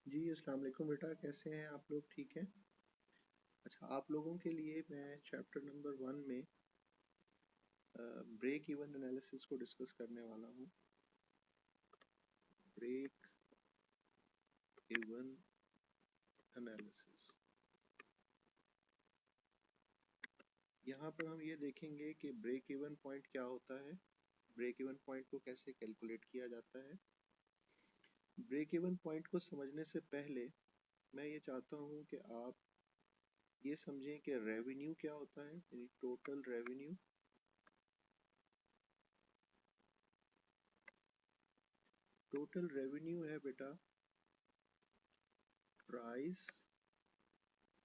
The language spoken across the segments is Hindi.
जी, अस्सलाम वालेकुम बेटा, कैसे हैं आप लोग? ठीक हैं? अच्छा, आप लोगों के लिए मैं चैप्टर नंबर 1 में ब्रेक इवन एनालिसिस को डिस्कस करने वाला हूँ। Break even analysis. यहाँ पर हम ये देखेंगे कि ब्रेक इवन पॉइंट क्या होता है, ब्रेक इवन पॉइंट को कैसे कैलकुलेट किया जाता है। ब्रेक इवन पॉइंट को समझने से पहले मैं ये चाहता हूँ कि आप ये समझें कि रेवेन्यू क्या होता है, यानी टोटल रेवेन्यू। टोटल रेवेन्यू है बेटा price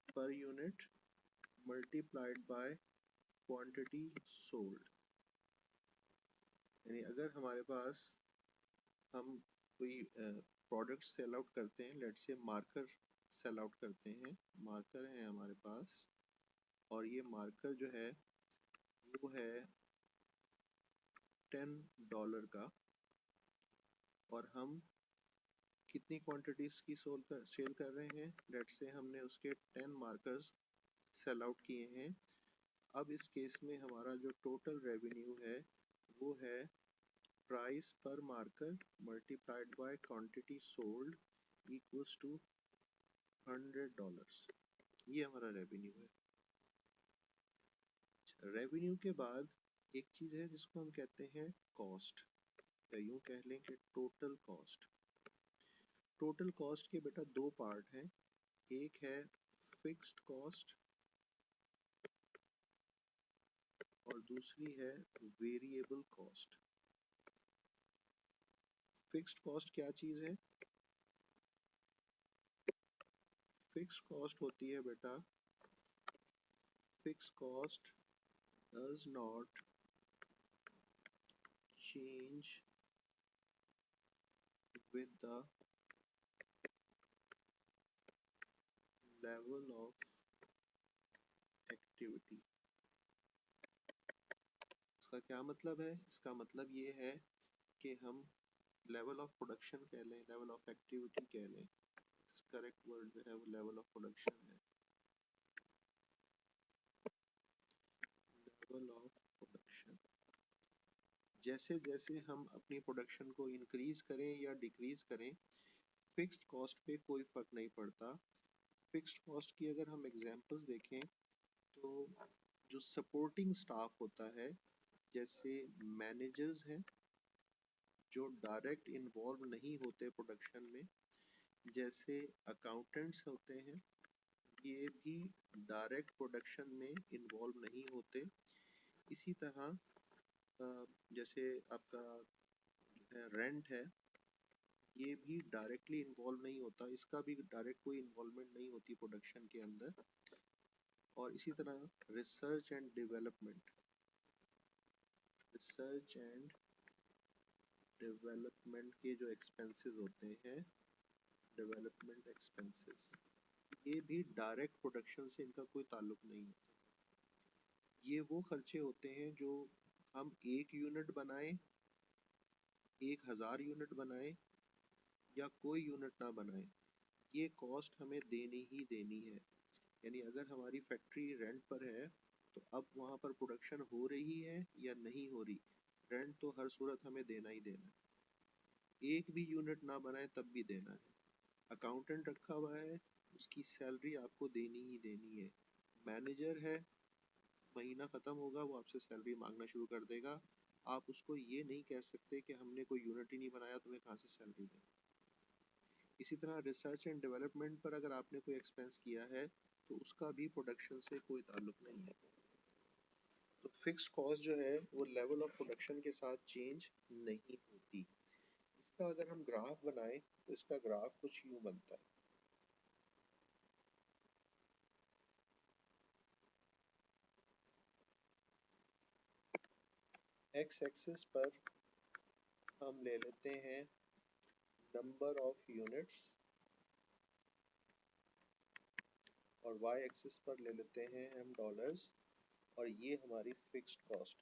per unit multiplied by quantity sold. यानी अगर हमारे पास हम कोई प्रोडक्ट सेल आउट करते हैं, let's say marker sell out करते हैं, मार्कर है हमारे पास और ये मार्कर जो है वो है $10 का और हम कितनी क्वांटिटीज की सेल कर रहे हैं, लेट्स से हमने उसके 10 मार्कर्स सेल आउट किए हैं। अब इस केस में हमारा जो टोटल रेवेन्यू है वो है प्राइस पर marker multiplied by quantity sold equals to $100। ये हमारा रेवेन्यू है। रेवेन्यू के बाद एक चीज है जिसको हम कहते हैं कॉस्ट, या यूं कह लें कि टोटल कॉस्ट। टोटल कॉस्ट के बेटा दो पार्ट हैं, एक है फिक्स्ड कॉस्ट और दूसरी है वेरिएबल कॉस्ट। फिक्स्ड कॉस्ट क्या चीज है? फिक्स्ड कॉस्ट होती है बेटा, fixed cost does not change with the level of activity। इसका क्या मतलब है? इसका मतलब ये है कि हम लेवल ऑफ प्रोडक्शन कह लें, लेवल ऑफ एक्टिविटी कह लें, करेक्ट वर्ड जो है वो लेवल ऑफ प्रोडक्शन है। लेवल ऑफ प्रोडक्शन, जैसे जैसे हम अपनी प्रोडक्शन को इंक्रीज करें या डिक्रीज करें, फिक्स्ड कॉस्ट पे कोई फर्क नहीं पड़ता। फिक्स्ड कॉस्ट की अगर हम एग्जांपल्स देखें तो जो सपोर्टिंग स्टाफ होता है, जैसे मैनेजर्स हैं जो डायरेक्ट इन्वॉल्व नहीं होते प्रोडक्शन में, जैसे अकाउंटेंट्स होते हैं ये भी डायरेक्ट प्रोडक्शन में इन्वॉल्व नहीं होते। इसी तरह जैसे आपका रेंट है ये भी डायरेक्टली इन्वॉल्व नहीं होता, इसका भी डायरेक्ट कोई इन्वॉल्वमेंट नहीं होती प्रोडक्शन के अंदर। और इसी तरह research and development, research and development के जो एक्सपेंसेस होते हैं, डेवलपमेंट एक्सपेंसेस, ये भी डायरेक्ट प्रोडक्शन से इनका कोई ताल्लुक नहीं होता। ये वो खर्चे होते हैं जो हम 1 यूनिट बनाएं, 1000 यूनिट बनाएं या कोई यूनिट ना बनाएं, ये कॉस्ट हमें देनी ही देनी है। यानी अगर हमारी फैक्ट्री रेंट पर है तो अब वहाँ पर प्रोडक्शन हो रही है या नहीं हो रही, रेंट तो हर सूरत हमें देना ही देना है। एक भी यूनिट ना बनाए तब भी देना है। अकाउंटेंट रखा हुआ है, उसकी सैलरी आपको देनी ही देनी है। मैनेजर है, महीना खत्म होगा वो आपसे सैलरी मांगना शुरू कर देगा, आप उसको ये नहीं कह सकते कि हमने कोई यूनिट ही नहीं बनाया तुम्हें कहाँ से सैलरी दें। इसी तरह रिसर्च एंड डेवलपमेंट पर अगर आपने कोई एक्सपेंस किया है तो उसका भी प्रोडक्शन से कोई ताल्लुक नहीं है। तो फिक्स्ड कॉस्ट जो है वो लेवल ऑफ प्रोडक्शन के साथ चेंज नहीं होती। इसका अगर हम ग्राफ बनाएं तो इसका ग्राफ कुछ यूं बनता है। एक्स एक्सिस पर हम ले लेते हैं नंबर ऑफ यूनिट्स और वाई एक्सिस पर ले लेते हैं हम डॉलर्स, और ये हमारी फिक्स्ड कॉस्ट।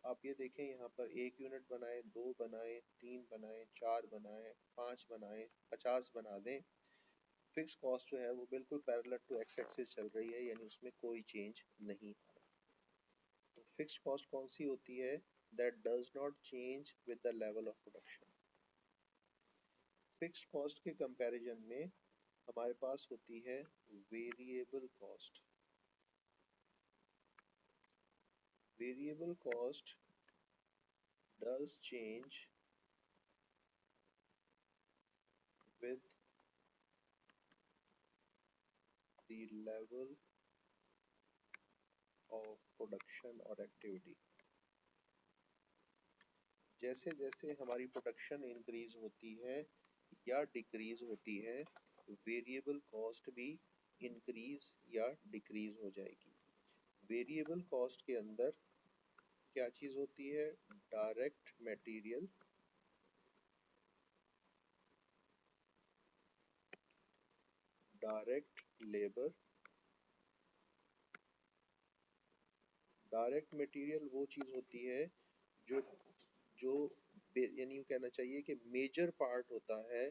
आप ये देखें, यहाँ पर 1 यूनिट बनाए, 2 बनाए, 3 बनाए, 4 बनाए, 5 बनाए, 50 बना दें, फिक्स कॉस्ट जो है वो बिल्कुल पैरेलल टू एक्स एक्सिस चल रही है, यानी उसमें कोई चेंज नहीं आ रहा। तो फिक्स कॉस्ट कौन सी होती है? That does not change with the level of production. Fix cost के कंपैरिजन में हमारे पास होती है variable cost. Variable cost does change with the level of production or activity। जैसे जैसे हमारी प्रोडक्शन इंक्रीज होती है या डिक्रीज होती है, वेरिएबल कॉस्ट भी इंक्रीज या डिक्रीज हो जाएगी। वेरिएबल कॉस्ट के अंदर क्या चीज होती है? Direct material, direct labour. Direct material वो चीज होती है जो जो यानी कहना चाहिए कि मेजर पार्ट होता है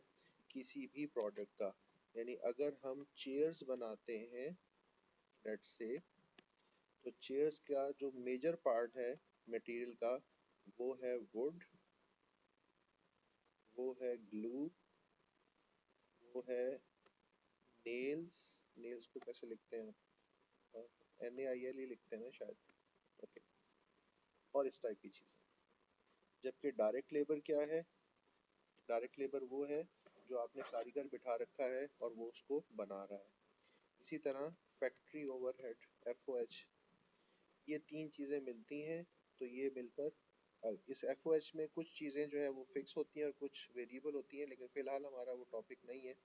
किसी भी प्रोडक्ट का। यानी अगर हम चेयर्स बनाते हैं लेट्स से, तो चेयर्स का जो मेजर पार्ट है मटेरियल का वो है वुड, वो है ग्लू, वो है नेल्स। नेल्स को कैसे लिखते हैं? NAIL ही लिखते हैं ना शायद। ओके, और इस टाइप की चीजें। जबकि डायरेक्ट लेबर क्या है? डायरेक्ट लेबर वो है जो आपने कारीगर बिठा रखा है और वो उसको बना रहा है। इसी तरह फैक्ट्री ओवरहेड FOH, ये 3 चीजें मिलती हैं तो ये मिलकर इस FOH में कुछ चीजें जो है वो फिक्स होती हैं और कुछ वेरिएबल होती हैं, लेकिन फिलहाल हमारा वो टॉपिक नहीं है।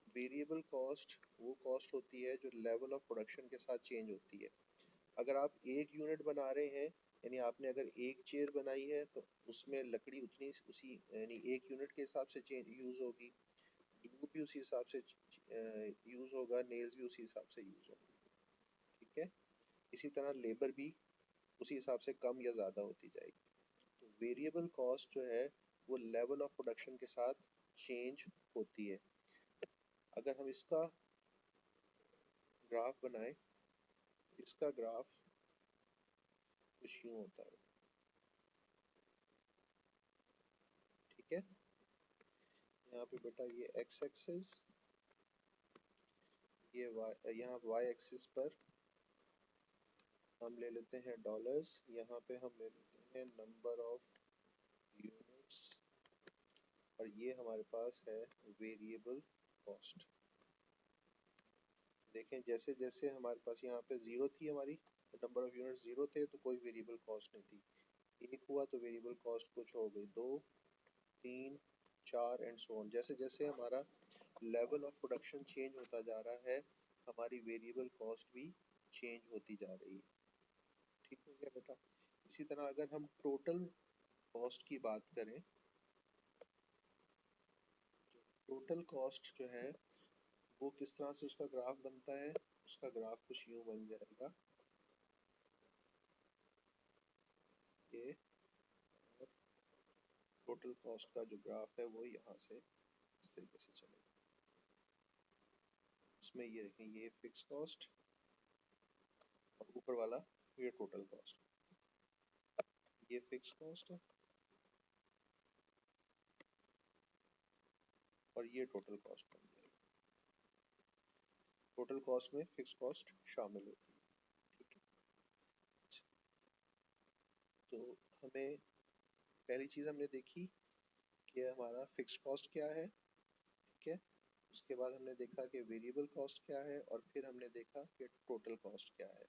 वेरिएबल कॉस्ट वो कॉस्ट होती है जो लेवल ऑफ प्रोडक्शन के साथ चेंज होती है। अगर आप 1 यूनिट बना रहे हैं, यानी आपने अगर एक चेयर बनाई है तो उसमें लकड़ी उतनी उसी यानी 1 यूनिट के हिसाब से यूज होगी, ग्लू भी उसी हिसाब से यूज होगा, नेल्स भी उसी हिसाब से यूज होगा। ठीक है, इसी तरह लेबर भी उसी हिसाब से कम या ज्यादा होती जाएगी। तो वेरिएबल कॉस्ट जो है वो लेवल ऑफ प्रोडक्शन के साथ चेंज होती है। अगर हम इसका ग्राफ बनाएं, इसका ग्राफ कुछ यूं होता है। ठीक है, यहाँ पे बेटा ये एक्स एक्सिस, ये यहाँ वाई एक्सिस पर हम ले लेते हैं डॉलर्स, यहाँ पे हम ले लेते हैं नंबर ऑफ यूनिट्स, और ये हमारे पास है वेरिएबल कॉस्ट। देखें जैसे जैसे हमारे पास यहाँ पे जीरो थी, हमारी नंबर ऑफ यूनिट्स जीरो थे तो कोई वेरिएबल कॉस्ट नहीं थी। एक हुआ तो वेरिएबल कॉस्ट कुछ हो गई, 2, 3, 4 एंड सो ऑन। जैसे जैसे हमारा लेवल ऑफ प्रोडक्शन चेंज होता जा रहा है, हमारी वेरिएबल कॉस्ट भी चेंज होती जा रही है। ठीक हो गया बेटा? इसी तरह अगर हम टोटल कॉस्ट की बात करें, टोटल कॉस्ट जो है वो किस तरह से उसका ग्राफ बनता है? उसका ग्राफ कुछ यूं बन जाएगा, ये टोटल कॉस्ट का जो ग्राफ है वो यहाँ से इस तरीके से चलेगा। उसमें ये देखें, ये फिक्स कॉस्ट और ऊपर वाला ये टोटल कॉस्ट, ये फिक्स कॉस्ट है और ये टोटल कॉस्ट बन जाएगी। टोटल कॉस्ट में फिक्स कॉस्ट शामिल होती है। ठीक है, तो हमें पहली चीज हमने देखी कि हमारा फिक्स कॉस्ट क्या है। ठीक है, उसके बाद हमने देखा कि वेरिएबल कॉस्ट क्या है, और फिर हमने देखा कि टोटल कॉस्ट क्या है।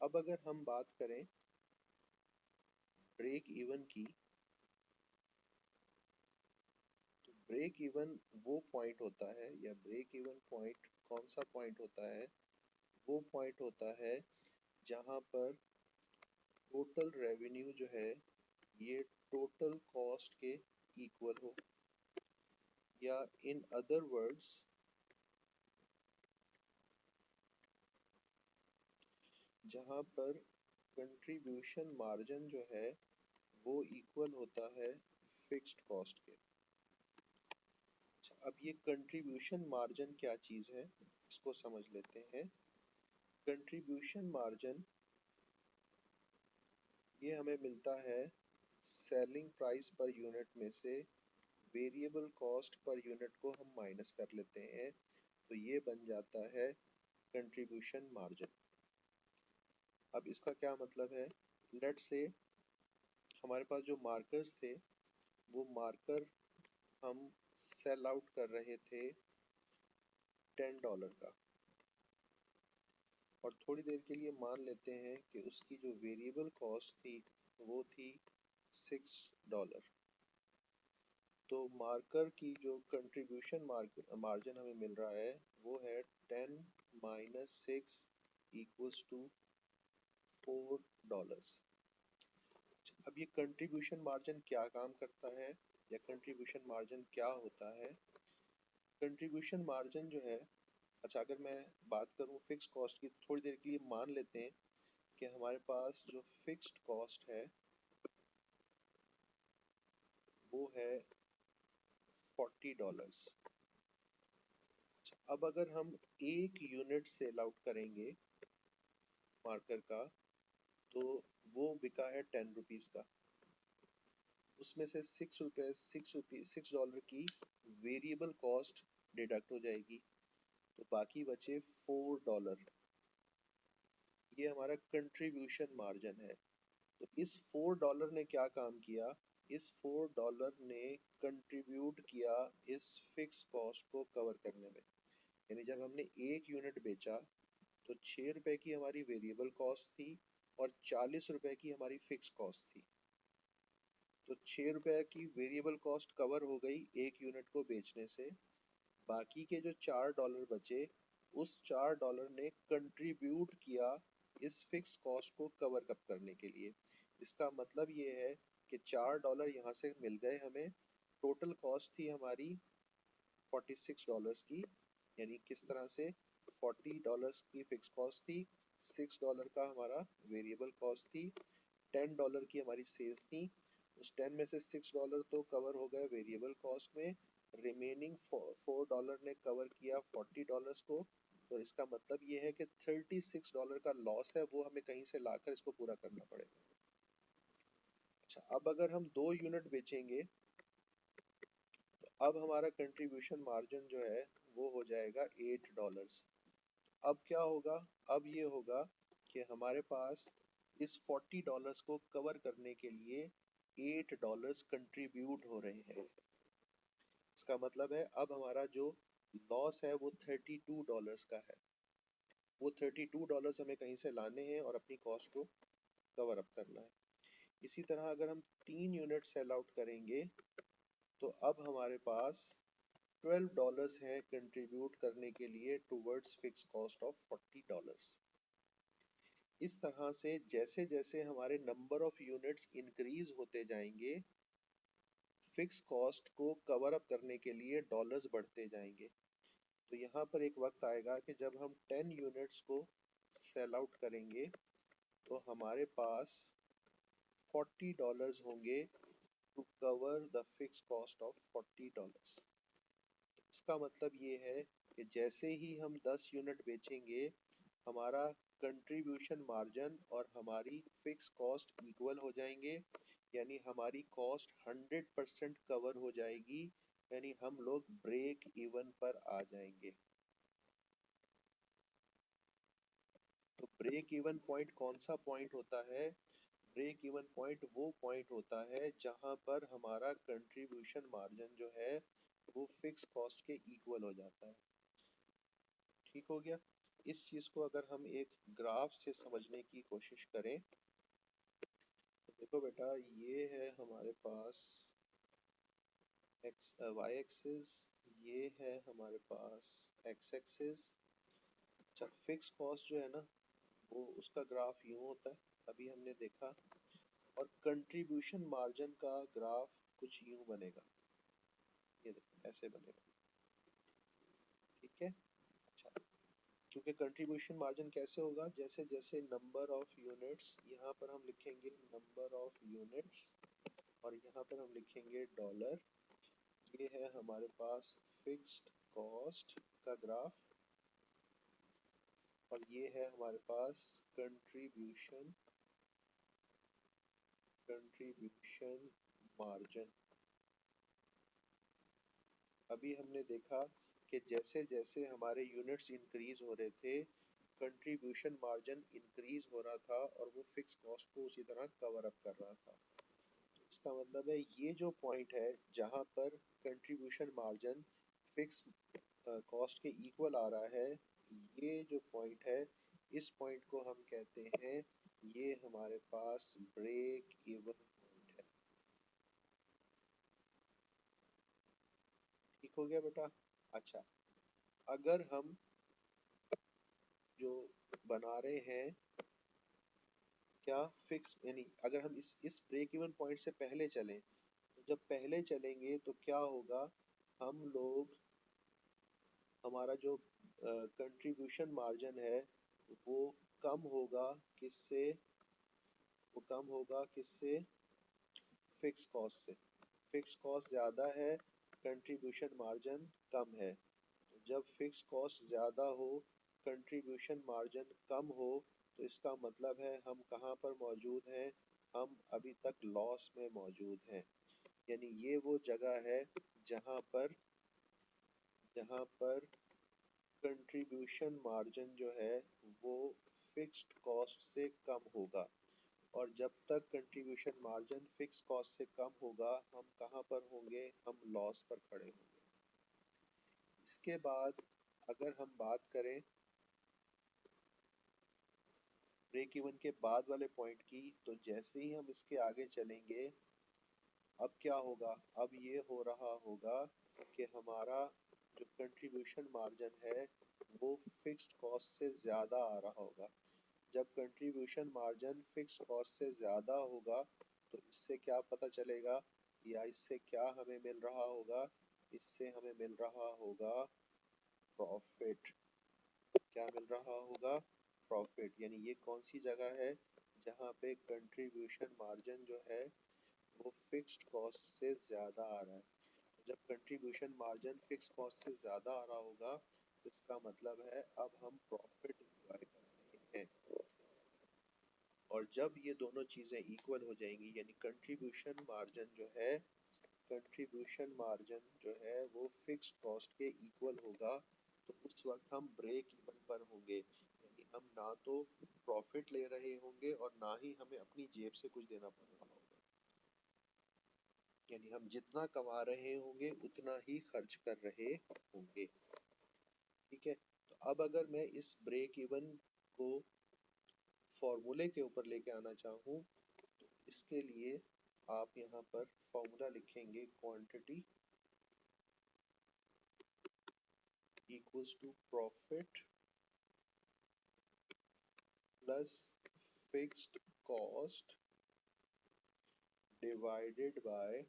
अब अगर हम बात करें ब्रेक इवन की, तो ब्रेक इवन वो पॉइंट होता है, या ब्रेक इवन पॉइंट कौन सा पॉइंट होता है? वो पॉइंट होता है जहां पर टोटल रेवेन्यू जो है ये टोटल कॉस्ट के इक्वल हो, या इन अदर वर्ड्स जहां पर कंट्रीब्यूशन मार्जिन जो है वो इक्वल होता है फिक्स्ड कॉस्ट के। अब ये कंट्रीब्यूशन मार्जिन क्या चीज है इसको समझ लेते हैं। कंट्रीब्यूशन मार्जिन ये हमें मिलता है सेलिंग प्राइस पर यूनिट में से वेरिएबल कॉस्ट पर यूनिट को हम माइनस कर लेते हैं, तो ये बन जाता है कंट्रीब्यूशन मार्जिन। अब इसका क्या मतलब है, लेट से हमारे पास जो मार्कर्स थे वो मार्कर हम सेल आउट कर रहे थे $10 का, और थोड़ी देर के लिए मान लेते हैं कि उसकी जो वेरिएबल कॉस्ट थी वो थी $6। तो मार्कर की जो कंट्रीब्यूशन मार्जिन हमें मिल रहा है वो है 10 माइनस 6 इक्वल्स टू $4। अब ये कंट्रीब्यूशन मार्जिन क्या काम करता है या कंट्रीब्यूशन मार्जिन क्या होता है। कंट्रीब्यूशन मार्जिन जो है, अच्छा अगर मैं बात करूं फिक्स कॉस्ट की, थोड़ी देर के लिए मान लेते हैं कि हमारे पास जो फिक्स्ड कॉस्ट है वो है $40। अब अगर हम एक यूनिट सेल आउट करेंगे मार्कर का तो वो बिका है ₹10 का, उसमें से $6 की वेरिएबल कॉस्ट डिडक्ट हो जाएगी, तो बाकी बचे $4। ये हमारा कंट्रीब्यूशन मार्जिन है। तो इस $4 ने क्या काम किया, इस $4 ने कंट्रीब्यूट किया इस फिक्स कॉस्ट को कवर करने में। यानी जब हमने एक यूनिट बेचा तो ₹6 की हमारी वेरिएबल कॉस्ट थी और ₹40 की हमारी फिक्स कॉस्ट थी। तो ₹6 की वेरिएबल कॉस्ट कवर हो गई एक यूनिट को बेचने से। बाकी के जो $4 बचे, उस $4 ने कंट्रीब्यूट किया इस फिक्स कॉस्ट को कवर अप करने के लिए। इसका मतलब ये है कि $4 यहाँ से मिल गए हमें, टोटल कॉस्ट थी हमारी $46 की, यानी किस तरह से $40 की फिक्स कॉस्ट थी, $6 का हमारा वेरिएबल कॉस्ट थी, $10 की हमारी सेल्स थी। उस 10 में से $6 तो कवर हो गए वेरिएबल कॉस्ट में, रिमेनिंग $4 ने कवर किया $40 को। तो इसका मतलब ये है कि $36 का लॉस है, वो हमें कहीं से लाकर इसको पूरा करना पड़ेगा। अच्छा, अब अगर हम 2 यूनिट बेचेंगे तो अब हमारा कंट्रीब्यूशन मार्जिन जो है वो हो जाएगा $8। अब क्या होगा, अब ये होगा कि हमारे पास इस $40 को कवर करने के लिए $8 कंट्रीब्यूट हो रहे हैं। इसका मतलब है अब हमारा जो लॉस है वो $32 का है। वो $32 हमें कहीं से लाने हैं और अपनी कॉस्ट को कवर अप करना है। इसी तरह अगर हम 3 यूनिट सेल आउट करेंगे तो अब हमारे पास $12 है कंट्रीब्यूट करने के लिए टुवर्ड्स फिक्स कॉस्ट ऑफ $40। इस तरह से जैसे जैसे हमारे नंबर ऑफ यूनिट्स इंक्रीज होते जाएंगे, फिक्स कॉस्ट को कवर अप करने के लिए डॉलर्स बढ़ते जाएंगे। तो यहाँ पर एक वक्त आएगा कि जब हम 10 यूनिट्स को सेल आउट करेंगे तो हमारे पास $40 होंगे to cover the fix cost of $40। इसका मतलब ये है कि जैसे ही हम 10 यूनिट बेचेंगे, हमारा कंट्रीब्यूशन मार्जिन और हमारी फिक्स कॉस्ट इक्वल हो जाएंगे, यानी हमारी कॉस्ट 100% कवर हो जाएगी, यानी हम लोग ब्रेक इवन पर आ जाएंगे। तो ब्रेक इवन पॉइंट कौन सा पॉइंट होता है, ब्रेक इवन पॉइंट वो पॉइंट होता है जहां पर हमारा कंट्रीब्यूशन मार्जिन जो है वो फिक्स कॉस्ट के इक्वल हो जाता है। ठीक हो गया। इस चीज को अगर हम एक ग्राफ से समझने की कोशिश करें तो देखो बेटा, ये है हमारे पास y एक्सिस, ये है हमारे पास x एक्सिस। अच्छा, फिक्स कॉस्ट जो है ना वो उसका ग्राफ यूं होता है, अभी हमने देखा, और कंट्रीब्यूशन मार्जिन का ग्राफ कुछ यूं बनेगा, ये देखो ऐसे बनेगा। ठीक है। अच्छा, क्योंकि कंट्रीब्यूशन मार्जिन कैसे होगा, जैसे जैसे नंबर ऑफ यूनिट्स, यहाँ पर हम लिखेंगे नंबर ऑफ यूनिट्स और यहाँ पर हम लिखेंगे डॉलर। ये है हमारे पास फिक्स्ड कॉस्ट का ग्राफ और ये है हमारे पास कंट्रीब्यूशन कंट्रीब्यूशन मार्जिन। अभी हमने देखा कि जैसे जैसे हमारे यूनिट्स इंक्रीज हो रहे थे कंट्रीब्यूशन मार्जिन इंक्रीज हो रहा था और वो फिक्स कॉस्ट को उसी तरह कवर अप कर रहा था। इसका मतलब है ये जो पॉइंट है जहां पर कंट्रीब्यूशन मार्जिन फिक्स कॉस्ट के इक्वल आ रहा है, ये जो पॉइंट है इस पॉइंट को हम कहते हैं, ये हमारे पास ब्रेक इवन पॉइंट है। ठीक हो गया बेटा। अच्छा, अगर हम जो बना रहे हैं क्या फिक्स, यानी अगर हम इस ब्रेक इवन पॉइंट से पहले चलें, तो जब पहले चलेंगे तो क्या होगा, हम लोग हमारा जो कंट्रीब्यूशन मार्जिन है वो कम होगा, किससे, वो कम होगा किससे, फिक्स कॉस्ट से। फिक्स कॉस्ट ज़्यादा है, कंट्रीब्यूशन मार्जिन कम है। तो जब फिक्स कॉस्ट ज़्यादा हो, कंट्रीब्यूशन मार्जिन कम हो, तो इसका मतलब है हम कहाँ पर मौजूद हैं, हम अभी तक लॉस में मौजूद हैं। यानी ये वो जगह है जहाँ पर कंट्रीब्यूशन मार्जिन जो है वो फिक्स्ड कॉस्ट से कम होगा। और जब तक कंट्रीब्यूशन मार्जिन फिक्स कॉस्ट से कम होगा, हम कहाँ पर होंगे, हम लॉस पर खड़े होंगे। इसके बाद अगर हम बात करें ब्रेक इवन के बाद वाले पॉइंट की, तो जैसे ही हम इसके आगे चलेंगे, अब क्या होगा, अब ये हो रहा होगा कि हमारा जो कंट्रीब्यूशन मार्जिन है वो फिक्स्ड कॉस्ट से ज़्यादा आ रहा होगा। जब कंट्रीब्यूशन मार्जिन फिक्स्ड कॉस्ट से ज़्यादा होगा तो इससे क्या पता चलेगा, या इससे क्या हमें मिल रहा होगा, इससे हमें मिल रहा होगा प्रॉफिट। क्या मिल रहा होगा, प्रॉफिट। यानी ये कौन सी जगह है जहाँ पे कंट्रीब्यूशन मार्जिन जो है वो फिक्स्ड कॉस्ट से ज़्यादा आ रहा है। जब कंट्रीब्यूशन मार्जिन फिक्स कॉस्ट से ज़्यादा आ रहा होगा तो इसका मतलब है अब हम प्रॉफिट एंजॉय कर रहे हैं। और जब ये दोनों चीज़ें इक्वल हो जाएंगी, यानी कंट्रीब्यूशन मार्जिन जो है, कंट्रीब्यूशन मार्जिन जो है वो फिक्स्ड कॉस्ट के इक्वल होगा, तो उस वक्त हम ब्रेक इवन पर होंगे। यानी हम ना तो प्रॉफिट ले रहे होंगे और ना ही हमें अपनी जेब से कुछ देना पड़ रहा होगा। यानी हम जितना कमा रहे होंगे उतना ही खर्च कर रहे होंगे। ठीक है, तो अब अगर मैं इस ब्रेक इवन को फॉर्मूले के ऊपर लेके आना चाहूँ, तो इसके लिए आप यहाँ पर फॉर्मूला लिखेंगे, quantity equals to profit plus fixed cost divided by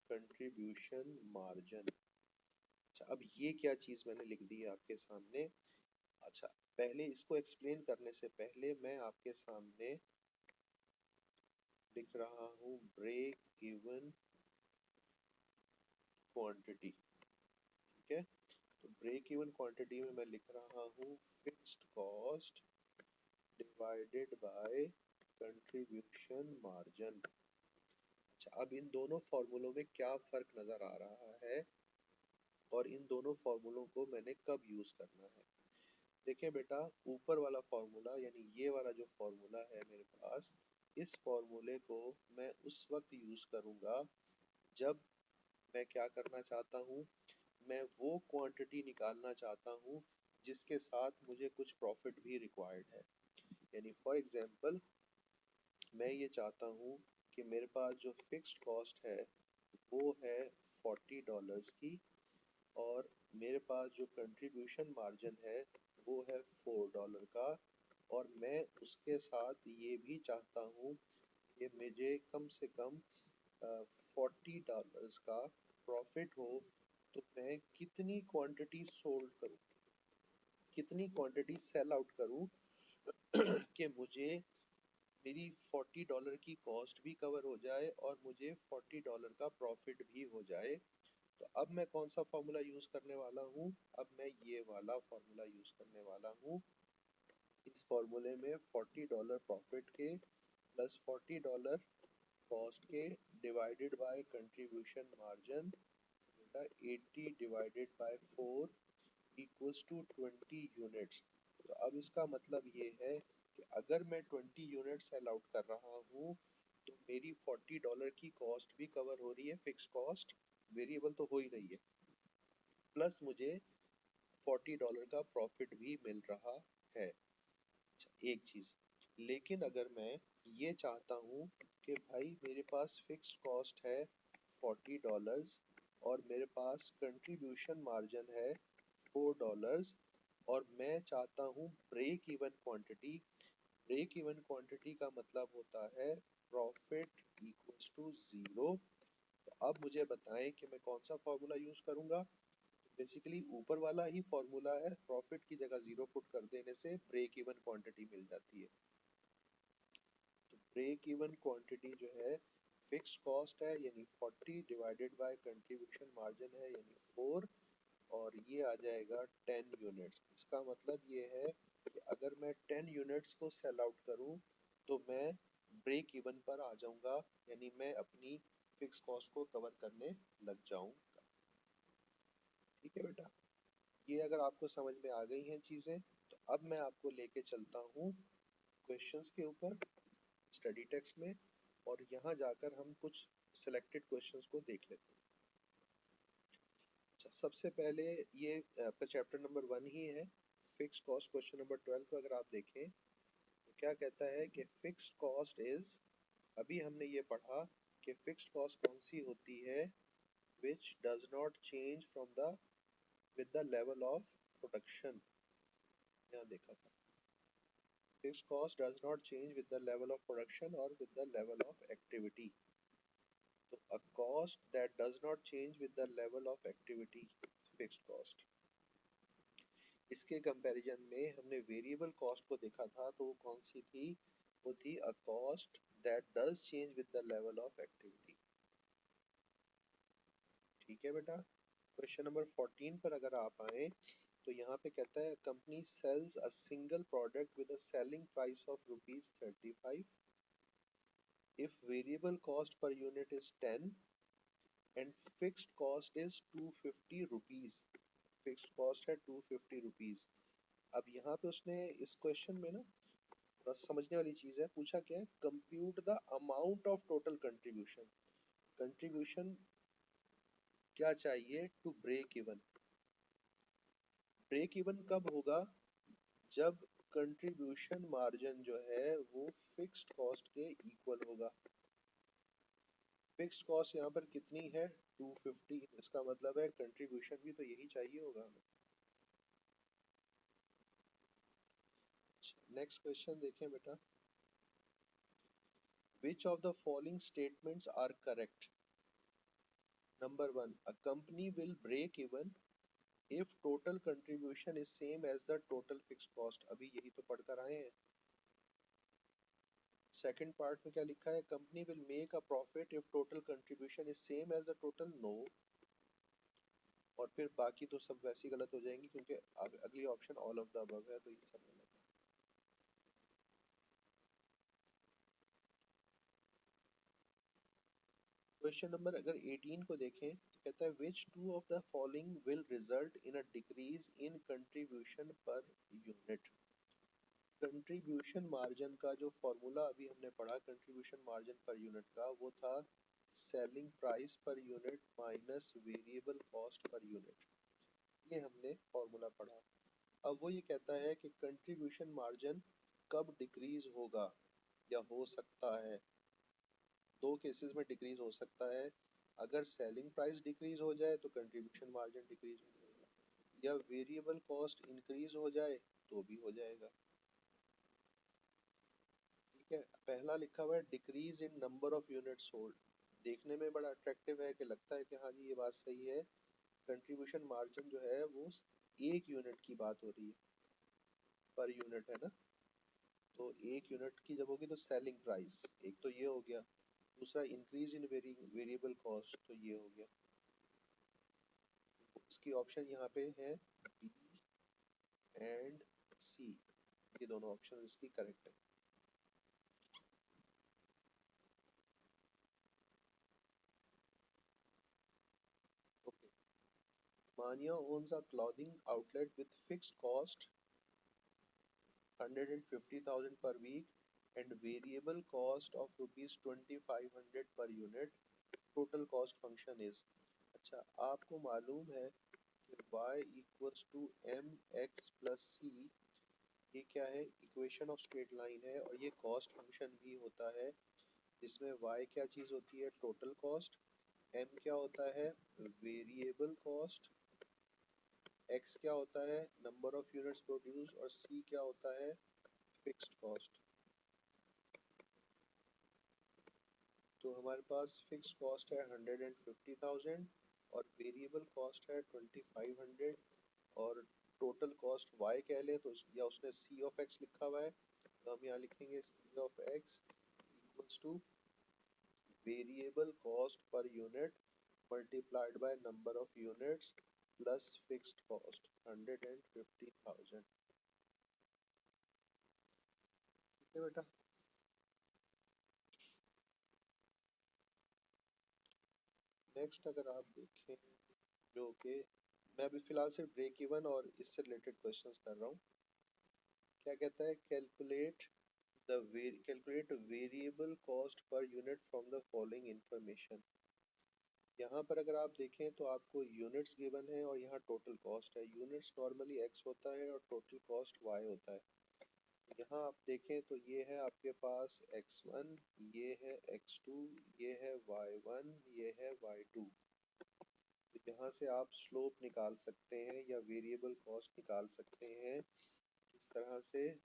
contribution margin. अच्छा, अब ये क्या चीज मैंने लिख दी है आपके सामने। अच्छा, पहले इसको एक्सप्लेन करने से पहले मैं आपके सामने लिख रहा हूँ ब्रेक इवन क्वांटिटी। ठीक है, तो ब्रेक इवन क्वांटिटी में मैं लिख रहा हूँ fixed cost divided by contribution margin. अच्छा, अब इन दोनों फॉर्मूलों में क्या फर्क नजर आ रहा है और इन दोनों फॉर्मूलों को मैंने कब यूज करना है। देखिए बेटा, ऊपर वाला फॉर्मूला यानी ये वाला जो फॉर्मूला है मेरे पास, इस फॉर्मूले को मैं उस वक्त यूज करूंगा जब मैं क्या करना चाहता हूँ, मैं वो क्वांटिटी निकालना चाहता हूँ जिसके साथ मुझे कुछ प्रॉफिट भी रिक्वायर्ड है। यानी फॉर एग्जांपल मैं ये चाहता हूँ कि मेरे पास जो फिक्स्ड कॉस्ट है वो है $40 की, और मेरे पास जो कंट्रीब्यूशन मार्जिन है वो है $4 का, और मैं उसके साथ ये भी चाहता हूँ कि मुझे कम से कम $40 का प्रॉफिट हो। तो मैं कितनी क्वांटिटी सोल्ड करूँ, कितनी क्वांटिटी सेल आउट करूं कि मुझे मेरी $40 की कॉस्ट भी कवर हो जाए और मुझे $40 का प्रॉफिट भी हो जाए। तो अब मैं कौन सा फॉर्मूला यूज करने वाला हूँ? अब मैं ये वाला फॉर्मूला यूज करने वाला हूँ। इस फॉर्मूले में $40 प्रॉफिट के प्लस $40 कॉस्ट के divided by contribution margin 80 divided by 4 equals to 20 units. तो अब इसका मतलब ये है कि अगर मैं 20 यूनिट सेल आउट कर रहा हूँ तो मेरी $40 की कॉस्ट भी कवर हो रही है, फिक्स कॉस्ट, वेरिएबल तो हो ही रही है, प्लस मुझे $40 का प्रॉफिट भी मिल रहा है। एक चीज, लेकिन अगर मैं ये चाहता हूँ कि भाई मेरे पास फिक्स कॉस्ट है $40 और मेरे पास कंट्रीब्यूशन मार्जिन है $4 और मैं चाहता हूँ break even quantity. Break even quantity का मतलब होता है प्रॉफिट इक्वल्स टू जीरो। तो अब मुझे बताएं कि मैं कौन सा फॉर्मूला यूज करूंगा। बेसिकली ऊपर वाला ही फॉर्मूला है, प्रॉफिट की जगह जीरो पुट कर देने से ब्रेक इवन क्वांटिटी मिल जाती है। तो ब्रेक इवन क्वांटिटी जो है फिक्स कॉस्ट है यानी 40 डिवाइडेड बाय कंट्रीब्यूशन मार्जिन है यानी 4 और ये आ जाएगा 10 यूनिट्स। इसका मतलब ये है कि अगर मैं 10 यूनिट्स को सेल आउट करूं तो मैं ब्रेक इवन पर आ जाऊंगा, यानी मैं अपनी फिक्स कॉस्ट को कवर करने लग जाऊंगा। ठीक है बेटा, ये अगर आपको समझ में आ गई हैं चीजें तो अब मैं आपको लेके चलता हूँ क्वेश्चंस के ऊपर स्टडी टेक्स्ट में, और यहाँ जाकर हम कुछ सिलेक्टेड क्वेश्चंस को देख लेते हैं। अच्छा, सबसे पहले ये आपका चैप्टर नंबर 1 ही है, फिक्स कॉस्ट। क्वेश्चन नंबर 12 को अगर आप देखें तो क्या कहता है कि फिक्स्ड कॉस्ट इज, अभी हमने ये पढ़ा कि फिक्स्ड कॉस्ट कौन सी होती है, which does not change from the with the level of production। यहाँ देखा था, fixed cost does not change with the level of production or with the level of activity। तो a cost that does not change with the level of activity, fixed cost। इसके कंपैरिजन में हमने वेरिएबल कॉस्ट को देखा था, तो वो कौन सी थी? वो थी a cost that does change with the level of activity। ठीक है बेटा, क्वेश्चन नंबर 14 पर अगर आप आए तो यहाँ पे कहता है company sells a single product with a selling price of ₹35 if variable cost per unit is 10 and fixed cost is ₹250। Fixed cost है ₹250। अब यहाँ पे उसने इस क्वेश्चन में ना थोड़ा समझने वाली चीज है, पूछा क्या है, compute the amount of total contribution. Contribution क्या चाहिए to break even. Break even कब होगा? जब कंट्रीब्यूशन मार्जिन जो है वो फिक्स्ड कॉस्ट के इक्वल होगा। फिक्स्ड कॉस्ट यहाँ पर कितनी है? 250। इसका मतलब है कंट्रीब्यूशन भी तो यही चाहिए होगा हमें। नेक्स्ट क्वेश्चन देखें बेटा, which of the following statements are correct? Number 1, a company will break even if total contribution is same as the total fixed cost। अभी यही तो पढ़कर आए हैं। सेकंड पार्ट में क्या लिखा है? Company will make a profit if total contribution is same as the total. No. और फिर बाकी तो सब वैसी गलत हो जाएंगी क्योंकि अगली option all of the above है, तो ये सब गलत है। क्वेश्चन नंबर अगर 18 को देखें तो कहता है which two of the following will result in a decrease in contribution per unit. Contribution margin का जो फॉर्मूला अभी हमने पढ़ा कंट्रीब्यूशन मार्जिन पर यूनिट का, वो था selling price per unit minus variable cost per unit. ये हमने फॉर्मूला पढ़ा। अब वो ये कहता है कि कंट्रीब्यूशन मार्जिन कब डिक्रीज होगा या हो सकता है। दो केसेस में डिक्रीज हो सकता है, अगर सेलिंग प्राइस डिक्रीज हो जाए तो कंट्रीब्यूशन मार्जिन डिक्रीज हो जाएगा, या वेरिएबल कॉस्ट इंक्रीज हो जाए तो भी हो जाएगा। ठीक है, पहला लिखा हुआ है decrease in number of unit sold. देखने में बड़ा अट्रैक्टिव है कि लगता है कि हाँ जी ये बात सही है, कंट्रीब्यूशन मार्जिन जो है वो एक यूनिट की बात हो रही है। पर यूनिट है ना, तो एक यूनिट की जब होगी तो सेलिंग प्राइस, एक तो ये हो गया, दूसरा इंक्रीज इन वेरिएबल कॉस्ट, तो ये हो गया। इसकी ऑप्शन यहाँ पे है बी एंड सी, ये दोनों ऑप्शन इसकी करेक्ट है। Okay, Mania owns a clothing outlet with fixed cost 150,000 per week and variable cost of rupees 2500 per unit. Total cost function is, अच्छा आपको मालूम है कि y equals to mx plus c, ये क्या है, इक्वेशन ऑफ स्ट्रेट लाइन है, और ये कॉस्ट फंक्शन भी होता है, जिसमें y क्या चीज होती है, टोटल कॉस्ट, m क्या होता है, वेरिएबल कॉस्ट, x क्या होता है, नंबर ऑफ यूनिट्स प्रोड्यूस, और c क्या होता है, फिक्स्ड कॉस्ट। तो हमारे पास फिक्स्ड कॉस्ट है 150,000 और वेरिएबल कॉस्ट है 2500, और टोटल कॉस्ट y कह ले तो या उसने c ऑफ x लिखा हुआ है, तो हम यहाँ लिखेंगे c of x equals two variable cost per unit multiplied by number of units plus fixed cost 150,000। ठीक है बेटा। नेक्स्ट अगर आप देखें, जो कि मैं अभी फिलहाल सिर्फ ब्रेक इवन और इससे रिलेटेड क्वेश्चंस कर रहा हूँ। क्या कहता है, calculate variable cost per unit from the following information. यहाँ पर अगर आप देखें तो आपको यूनिट्स गिवन है और यहाँ टोटल कॉस्ट है। यूनिट्स नॉर्मली x होता है और टोटल कॉस्ट y होता है। यहाँ आप देखें तो ये है आपके पास x1, ये है x2, ये है y1, ये है y2। तो यहाँ से आप स्लोप निकाल सकते हैं या वेरिएबल कॉस्ट निकाल सकते हैं इस तरह से,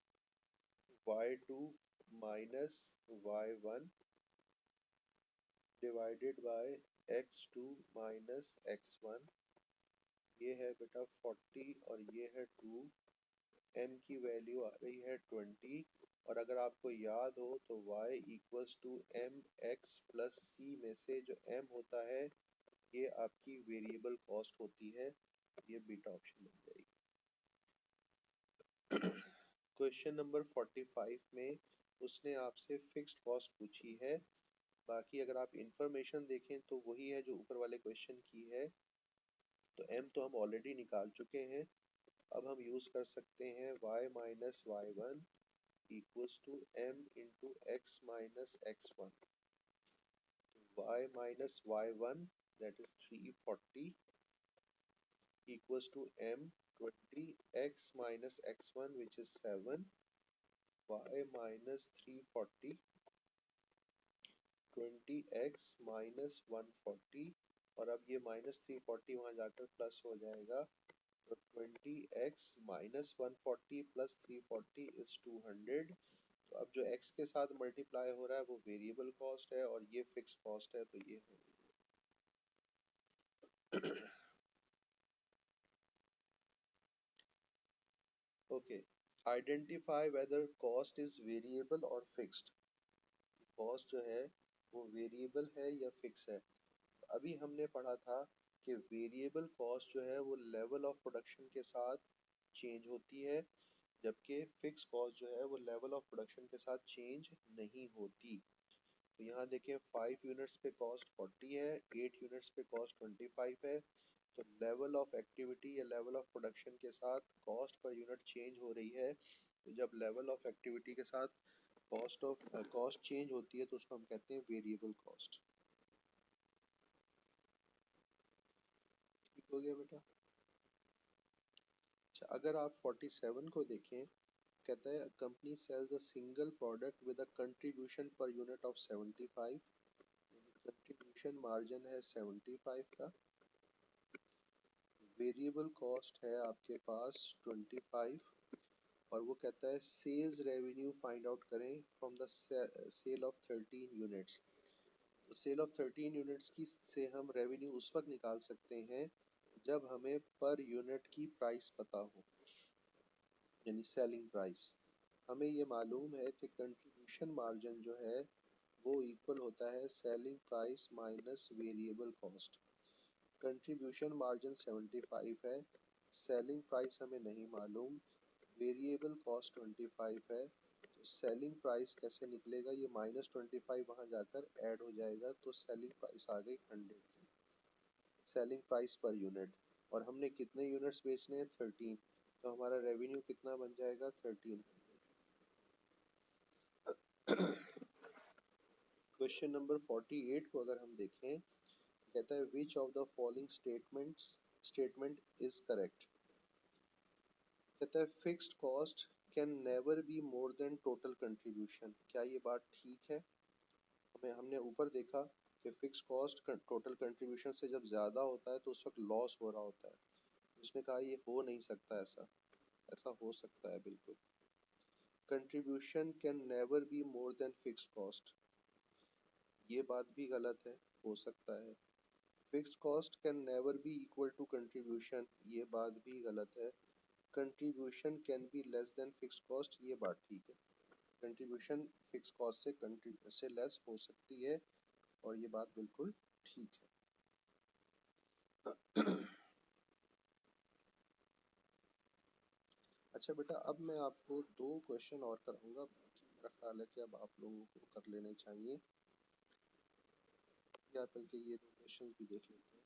y2 minus y1 divided by x2 minus x1, ये है बेटा 40 और ये है 2, m की वैल्यू आ रही है 20, और अगर आपको याद हो तो y equals to M X plus C में से जो m होता है ये आपकी वेरिएबल कॉस्ट होती है, ये बीटा ऑप्शन बन जाएगी। क्वेश्चन नंबर 45 में उसने आपसे फिक्स्ड कॉस्ट पूछी है, बाकी अगर आप इंफॉर्मेशन देखें तो वही है जो ऊपर वाले क्वेश्चन की है। तो m तो हम ऑलरेडी निकाल चुके हैं, अब हम यूज कर सकते हैं y minus y1 equals to m into x minus x1। y minus y1 that is 340 equals to m 20 x minus x1 which is 7, y minus 340 20x minus 140, और अब ये माइनस 340 वहाँ जाकर प्लस हो जाएगा, तो 20x minus 140 plus 340 is 200। तो अब जो x के साथ मल्टीप्लाई हो रहा है वो वेरिएबल कॉस्ट है और ये फिक्स कॉस्ट है, तो ये हो okay. Identify whether cost is variable और फिक्स्ड। कॉस्ट जो है वो वेरिएबल है या फिक्स है। अभी हमने पढ़ा था कि वेरिएबल कॉस्ट जो है वो लेवल ऑफ प्रोडक्शन के साथ चेंज होती है, जबकि फिक्स कॉस्ट जो है वो लेवल ऑफ प्रोडक्शन के साथ चेंज नहीं होती। तो यहाँ देखें 5 यूनिट्स पे कॉस्ट 40 है, 8 यूनिट्स पे कॉस्ट 25 है, तो लेवल ऑफ एक्टिविटी या लेवल ऑफ प्रोडक्शन के साथ कॉस्ट पर यूनिट चेंज हो रही है। तो जब लेवल ऑफ एक्टिविटी के साथ कॉस्ट चेंज होती है तो उसको हम कहते हैं वेरिएबल कॉस्ट। ठीक हो गया बेटा। अच्छा, अगर आप 47 को देखें, कहता है company sells a single product with a contribution per unit of 75, contribution margin है 75 का, वेरिएबल कॉस्ट है आपके पास 25, और वो कहता है सेल्स रेवेन्यू फाइंड आउट करें from the sale of 13 units. तो सेल ऑफ 13 यूनिट्स की से हम रेवेन्यू उस वक्त निकाल सकते हैं जब हमें पर यूनिट की प्राइस पता हो। यानी सेलिंग प्राइस। हमें ये मालूम है कि कंट्रीब्यूशन मार्जिन जो है वो इक्वल होता है selling price minus variable cost. Contribution margin 75 है, सेलिंग प्राइस हमें नहीं मालूम, वेरिएबल कॉस्ट 25 है, तो सेलिंग प्राइस कैसे निकलेगा? ये -25 वहाँ जाकर ऐड हो जाएगा तो सेलिंग प्राइस आ गई 100 की, सेलिंग प्राइस पर यूनिट। और हमने कितने यूनिट्स बेचने हैं? 13, तो हमारा रेवेन्यू कितना बन जाएगा? 1300। क्वेश्चन नंबर 48 को अगर हम देखें, कहता है which of the following statement is correct. कहता है fixed cost can never be more then total contribution. क्या ये बात ठीक है? हमने ऊपर देखा कि फिक्स कॉस्ट टोटल कंट्रीब्यूशन से जब ज़्यादा होता है तो उस वक्त लॉस हो रहा होता है। उसने कहा ये हो नहीं सकता, ऐसा हो सकता है बिल्कुल। Contribution can never be more than fix cost, ये बात भी गलत है, हो सकता है। Fix cost can never be equal to contribution, ये बात भी गलत है। Contribution can be less than fix cost, ये बात ठीक है। कंट्रीब्यूशन फिक्स कॉस्ट से लेस हो सकती है और ये बात बिल्कुल ठीक है। अच्छा बेटा, अब मैं आपको 2 क्वेश्चन और कराऊंगा, मेरा ख्याल है कि अब आप लोगों को कर लेने चाहिए, या बल्कि ये 2 क्वेश्चन भी देख लेते हैं।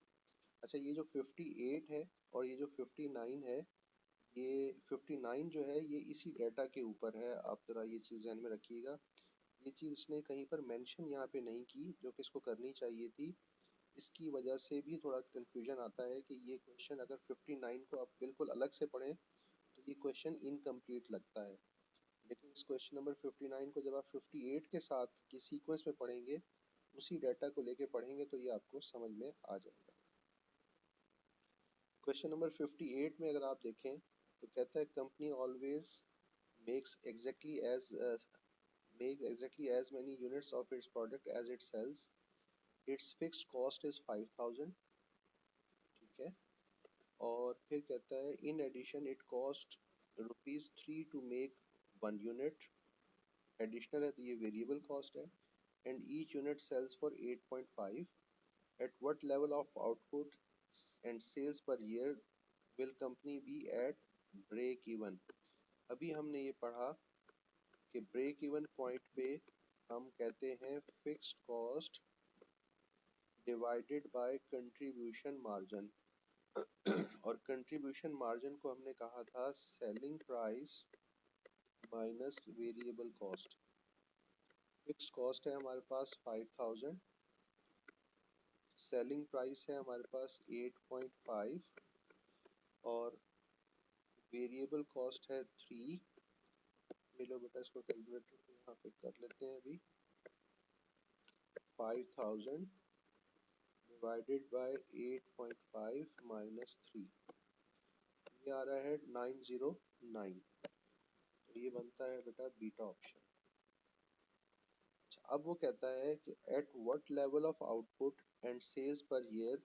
अच्छा, ये जो 58 है और ये जो 59 है, ये 59 जो है ये इसी डाटा के ऊपर है, आप जरा ये चीज़ ध्यान में रखिएगा। ये चीज़ इसने कहीं पर मेंशन यहाँ पे नहीं की जो कि इसको करनी चाहिए थी, इसकी वजह से भी थोड़ा कंफ्यूजन आता है कि ये क्वेश्चन अगर 59 को आप बिल्कुल अलग से पढ़ें तो ये क्वेश्चन इनकम्प्लीट लगता है, लेकिन इस क्वेश्चन नंबर 59 को जब आप 58 के साथ की सीक्वेंस में पढ़ेंगे, उसी डाटा को लेके पढ़ेंगे तो ये आपको समझ में आ जाएगा। क्वेश्चन नंबर 58 में अगर आप देखें तो कहता है company always makes exactly as many units of its product as it sells, its fixed cost is 5000, ठीक है। और फिर कहता है in addition it cost ₹3 to make 1 unit, additional है तो ये वेरिएबल कॉस्ट है, and each unit sells for 8.5, at what level of output and sales per year will company be at break even. अभी हमने ये पढ़ा कि ब्रेक इवन पॉइंट पे हम कहते हैं fixed cost divided by contribution margin, और कंट्रीब्यूशन मार्जिन को हमने कहा था selling price minus variable cost. Fix cost है हमारे पास 5000, सेलिंग प्राइस है हमारे पास 8.5 और वेरिएबल कॉस्ट है 3। ये लो बेटा, इसको कैलकुलेटर यहाँ पे कर लेते हैं अभी। 5000 डिवाइडेड बाय 8.5 माइनस 3, ये आ रहा है 909, तो ये बनता है बेटा बीटा ऑप्शन। अब वो कहता है कि at what level of output and sales per year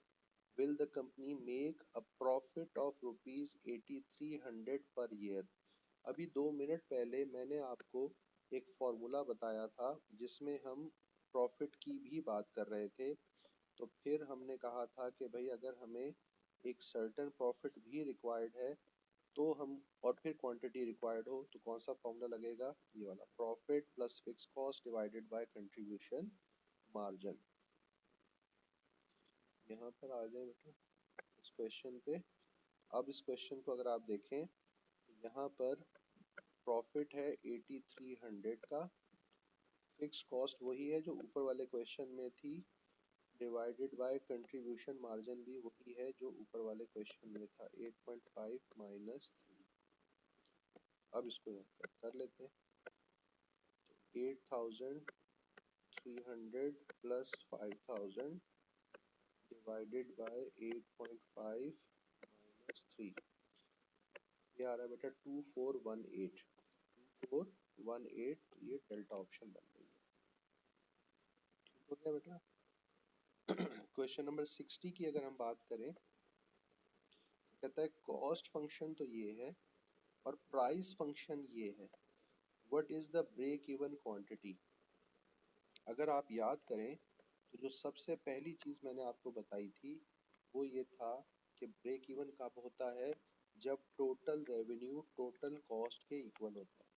will the company make a profit of ₹8300 per year. अभी 2 मिनट पहले मैंने आपको एक फॉर्मूला बताया था जिसमें हम प्रॉफिट की भी बात कर रहे थे, तो फिर हमने कहा था कि भाई अगर हमें एक सर्टेन प्रॉफिट भी रिक्वायर्ड है तो हम, और फिर क्वांटिटी रिक्वायर्ड हो, तो कौन सा फॉर्मूला लगेगा? ये वाला, profit plus fix cost divided by contribution margin. यहाँ पर आ जाए बेटा इस क्वेश्चन पे। अब इस क्वेश्चन को अगर आप देखें, यहाँ पर प्रॉफिट है 8300 का, फिक्स कॉस्ट वही है जो ऊपर वाले क्वेश्चन में थी, डिवाइडेड बाय कंट्रीब्यूशन मार्जिन भी वही है जो ऊपर वाले क्वेश्चन में था, 8.5 माइनस 3। अब इसको यहाँ पर कर लेते हैं, 8300 प्लस 5000 डिवाइडेड बाय 8.5 माइनस 3, ये आ रहा है बेटा 2418, 2418, ये डेल्टा ऑप्शन बन गई है। ठीक हो गया बेटा। क्वेश्चन नंबर 60 की अगर हम बात करें, कहता है कॉस्ट फंक्शन तो ये है, और प्राइस फंक्शन ये है, what is the break even quantity. अगर आप याद करें तो जो सबसे पहली चीज मैंने आपको बताई थी वो ये था कि ब्रेक इवन कब होता है, जब टोटल रेवेन्यू टोटल कॉस्ट के इक्वल होता है।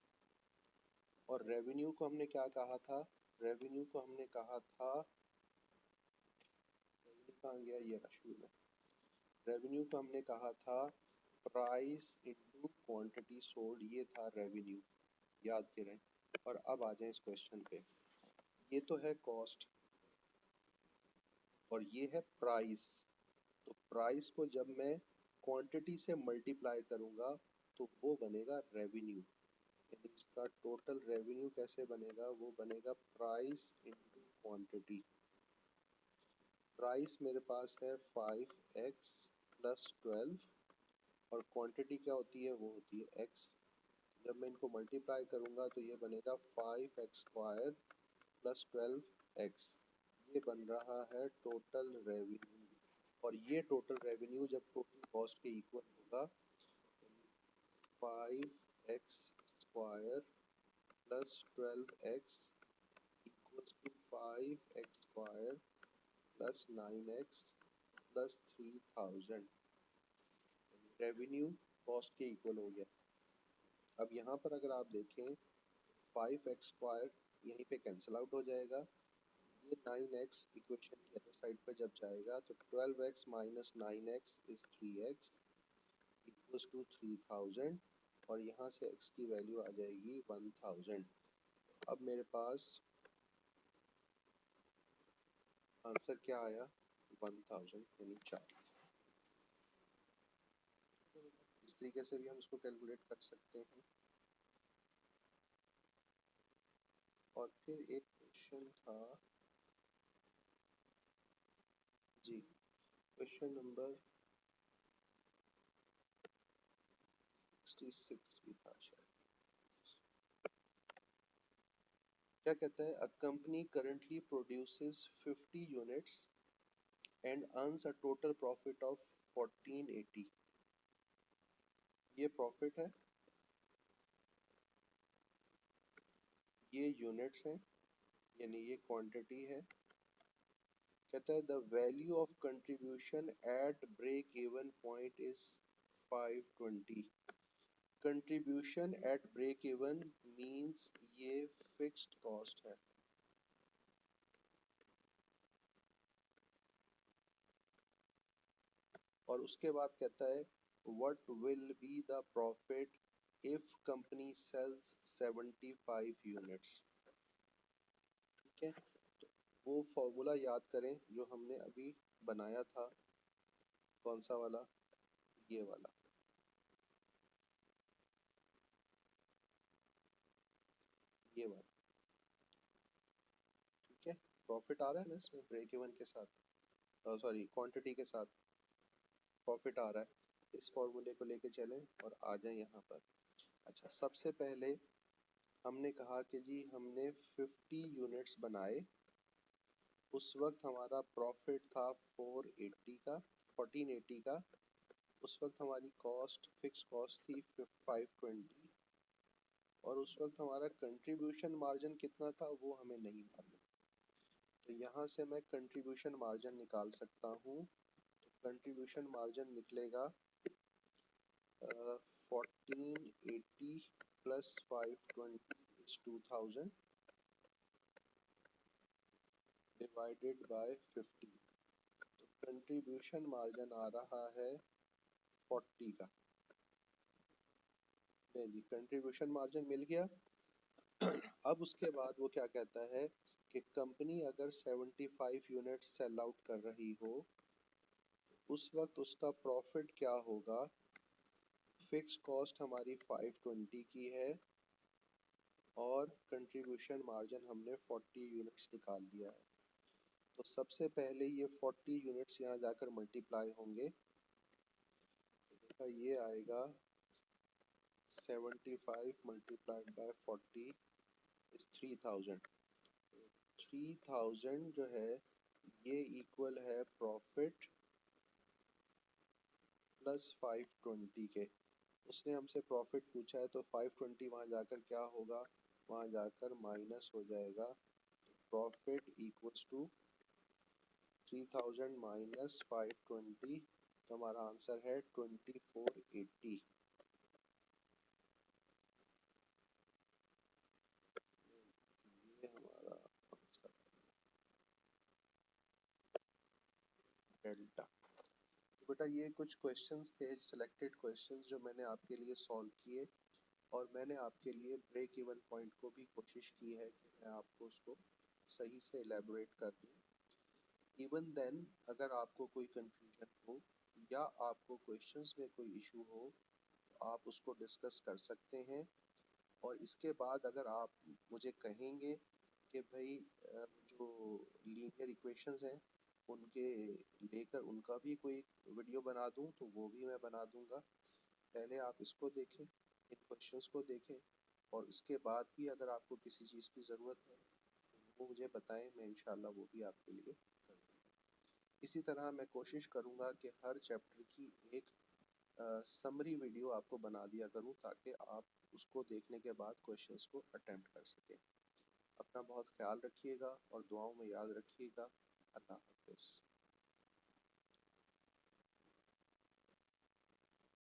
और रेवेन्यू को हमने क्या कहा था, रेवेन्यू को हमने कहा था, कहाँ गया ये शुरू में, रेवेन्यू को हमने कहा था प्राइस इनटू क्वांटिटी सोल्ड, ये था रेवेन्यू, याद करें। और अब आ जाए इस क्वेश्चन पे, ये तो है कॉस्ट और ये है प्राइस। तो प्राइस को जब मैं क्वांटिटी से मल्टीप्लाई करूंगा तो वो बनेगा रेवेन्यू, यानी इसका टोटल रेवेन्यू कैसे बनेगा, वो बनेगा प्राइस इनटू क्वांटिटी। प्राइस मेरे पास है 5x प्लस 12 और क्वांटिटी क्या होती है, वो होती है x। जब मैं इनको मल्टीप्लाई करूंगा तो ये बनेगा 5x स्क्वायर प्लस 12x, ये बन रहा है टोटल रेवेन्यू। और ये टोटल रेवेन्यू जब टोटल कॉस्ट के इक्वल होगा, 5x square plus 12x equals to 5x square plus 9x plus 3000, revenue cost के इक्वल हो गया। अब यहाँ पर अगर आप देखें 5x स्क्वायर यहीं पे कैंसिल आउट हो जाएगा, ये 9x इक्वेशन की अदर साइड पर जब जाएगा तो 12x minus 9x is 3x equals to 3000 और यहाँ से x की वैल्यू आ जाएगी 1000। अब मेरे पास आंसर क्या आया, 1000 यानी 4। इस तरीके से भी हम इसको कैलकुलेट कर सकते हैं। और फिर एक क्वेश्चन था जी, क्वेश्चन नंबर 66 भी था शायद। क्या कहता है, a company currently produces 50 units and earns a total profit of 1480। ये प्रॉफिट है, ये यूनिट्स हैं, यानी ये क्वांटिटी है। कहता है the value of contribution at break even point is 520। Contribution at break even means ये फिक्स्ड कॉस्ट है। और उसके बाद कहता है what will be the profit if company sells 75 units. ठीक है, तो वो फॉर्मूला याद करें जो हमने अभी बनाया था, कौन सा वाला, ये वाला, ये वाला। ठीक है, प्रॉफिट आ रहा है ना इसमें ब्रेक इवन के साथ, सॉरी क्वांटिटी के साथ प्रॉफिट आ रहा है। इस फॉर्मूले को लेके चलें और आ जाए यहाँ पर। अच्छा, सबसे पहले हमने कहा कि जी हमने 50 यूनिट्स बनाए, उस वक्त हमारा प्रॉफिट था 480 का, 1480 का। उस वक्त हमारी कॉस्ट फिक्स कॉस्ट थी 520 और उस वक्त हमारा कंट्रीब्यूशन मार्जिन कितना था वो हमें नहीं मालूम। तो यहाँ से मैं कंट्रीब्यूशन मार्जिन निकाल सकता हूँ। तो कंट्रीब्यूशन मार्जिन निकलेगा 1480 प्लस 520 इज 2000 डिवाइडेड बाय 50। तो कंट्रीब्यूशन मार्जिन आ रहा है 40 का। नहीं जी, कंट्रीब्यूशन मार्जिन मिल गया। अब उसके बाद वो क्या कहता है कि कंपनी अगर 75 यूनिट सेल आउट कर रही हो उस वक्त उसका प्रॉफिट क्या होगा। फिक्स कॉस्ट हमारी 520 की है और कंट्रीब्यूशन मार्जिन हमने 40 यूनिट्स निकाल दिया है। तो सबसे पहले ये 40 यूनिट्स यहाँ जाकर मल्टीप्लाई होंगे, तो ये आएगा 75 मल्टीप्लाइड बाय 40 इज 3000। 3000 जो है ये इक्वल है प्रॉफिट प्लस 520 के। उसने हमसे प्रॉफिट पूछा है तो 520 वहाँ जाकर क्या होगा, वहाँ जाकर माइनस हो जाएगा। प्रॉफिट इक्वल्स टू 3000 माइनस 520, तो हमारा आंसर है 2480। ये हमारा आंसर डेल्टा। तो बेटा ये कुछ क्वेश्चंस थे, सिलेक्टेड क्वेश्चंस जो मैंने आपके लिए सॉल्व किए, और मैंने आपके लिए ब्रेक इवन पॉइंट को भी कोशिश की है कि मैं आपको उसको सही से एलेबोरेट कर दूं। इवन देन अगर आपको कोई कंफ्यूजन हो या आपको क्वेश्चंस में कोई इशू हो, तो आप उसको डिस्कस कर सकते हैं। और इसके बाद अगर आप मुझे कहेंगे कि भाई जो लीनियर इक्वेशंस हैं उनके लेकर उनका भी कोई वीडियो बना दूं, तो वो भी मैं बना दूंगा। पहले आप इसको देखें, इन क्वेश्चंस को देखें, और इसके बाद भी अगर आपको किसी चीज़ की ज़रूरत है तो वो मुझे बताएं, मैं इंशाल्लाह वो भी आपके लिए कर दूंगा। इसी तरह मैं कोशिश करूंगा कि हर चैप्टर की एक समरी वीडियो आपको बना दिया करूं, ताकि आप उसको देखने के बाद क्वेश्चंस को अटेम्प्ट कर सकें। अपना बहुत ख्याल रखिएगा और दुआओं में याद रखिएगा। अल्लाह हाफिज़।